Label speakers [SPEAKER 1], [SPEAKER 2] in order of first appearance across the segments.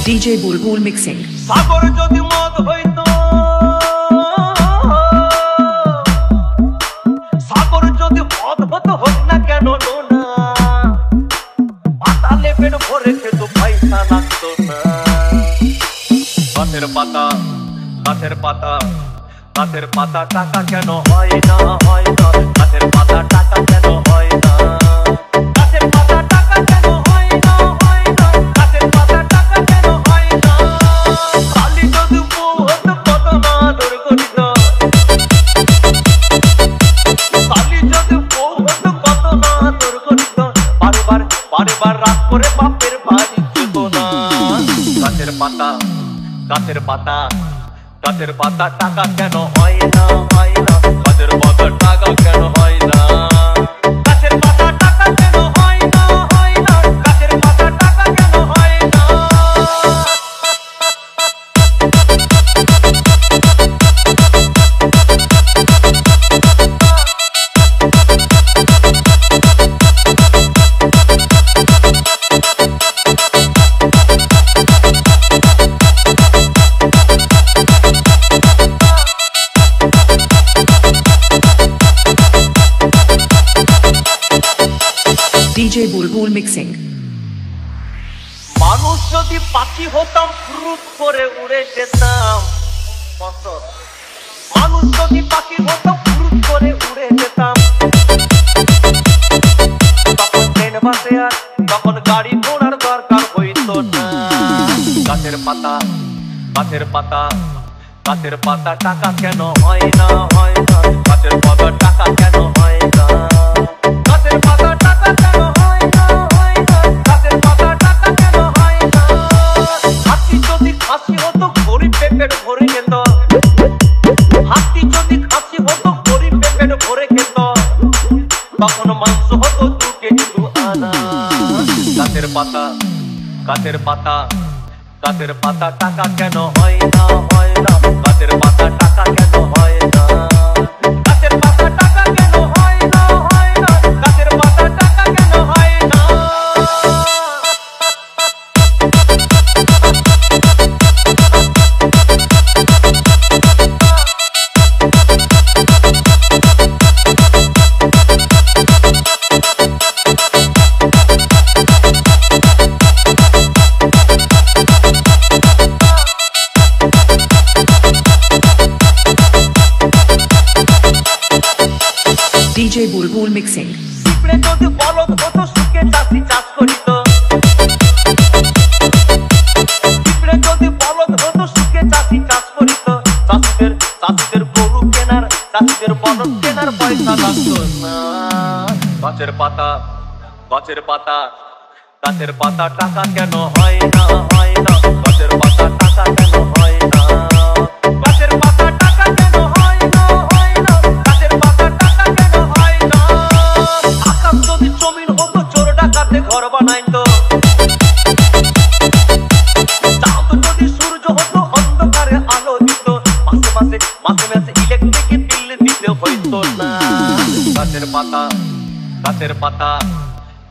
[SPEAKER 1] DJ Bulbul mixing.
[SPEAKER 2] সাগর যদি মদ হইতো, সাগর যদি মদ হতো হোক না কেন না, পাতালে পেট ভরে খেতো পয়সা লাগতো না। গাছের পাতা, গাছের পাতা, গাছের পাতা টাকা কেন হয় না, হয় না। গাছের পাতা টাকা কেন হয় না, গাছের পাতা টাকা কেন হয় না, হয় না। গাছের পাতা টাকা কেন হয় না। কালি যদি বউ হতো কত না আদর করিত, কালি যদি বউ হতো কত না আদর করিত। বারবার বারবার রাত করে বাপের বাড়ি যেত না। গাছের পাতা, গাছের পাতা, গাছের পাতা টাকা কেন হয় না, হয় না। গাছের পাতা টাকা কেন হয় না, গাছের পাতা টাকা কেন হয় না, হয় না। গাছের পাতা টাকা কেন হয় না।
[SPEAKER 1] DJ Bulbul mixing.
[SPEAKER 2] মানুষ যদি পাখি হতাম ফুরুত করে উড়ে যেতাম, মানুষ যদি পাখি হতাম ফুরুত করে উড়ে যেতাম। তখন ট্রেন বাসে আর তখন গাড়ি ঘোড়ার দরকার হইতো না। গাছের পাতা, গাছের পাতা, গাছের পাতা টাকা কেন হয় না, হয় না। গাছের পাতা টাকা কেন হয় না, গাছের পাতা টাকা কেন হয় না, হয় না। গাছের পাতা টাকা কেন হয় না। হাতি যদি খাসি হতো গরিব পেট ভরে খেত, হাতি যদি খাসি হতো গরিব পেট ভরে খেত। তখন মাংস হতো 2 কেজি 2 আনা। গাছের পাতা, গাছের পাতা, গাছের পাতা টাকা কেন হয় না, হয় না। গাছের পাতা টাকা কেন হয় না, গাছের পাতা টাকা কেন হয় না, হয় না। গাছের পাতা টাকা কেন হয় না।
[SPEAKER 1] DJ Bulbul mixing.
[SPEAKER 2] পিঁপড়ে যদি বলদ হতো সুখে চাষি চাষ করিত, পিঁপড়ে যদি বলদ হতো সুখে চাষি চাষ করিত। চাষিদের, চাষিদের গরু কেনার, চাষিদের বলদ কেনার পয়সা লাগতো না। গাছের পাতা, গাছের পাতা, গাছের পাতা টাকা কেন হয় না, হয় না। গাছের পাতা টাকা কেন হয় না, গাছের পাতা টাকা কেন হয় না, হয় না। গাছের পাতা টাকা কেন হয় না। আকাশ যদি জমিন হতো চোর ডাকাতে ঘর বানাইতো, চাঁদ যদি সূর্য হতো অন্ধকারে আলো দিত। মাসে মাসে, মাসে মাসে ইলেকট্রিক বিল দিতে হইতো না। গাছের পাতা, গাছের পাতা,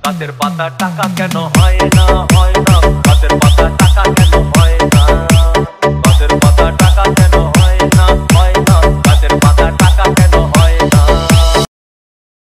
[SPEAKER 2] গাছের পাতা টাকা কেন হয় না, হয় না। গাছের পাতা টাকা কেন হয় না, গাছের পাতা টাকা কেন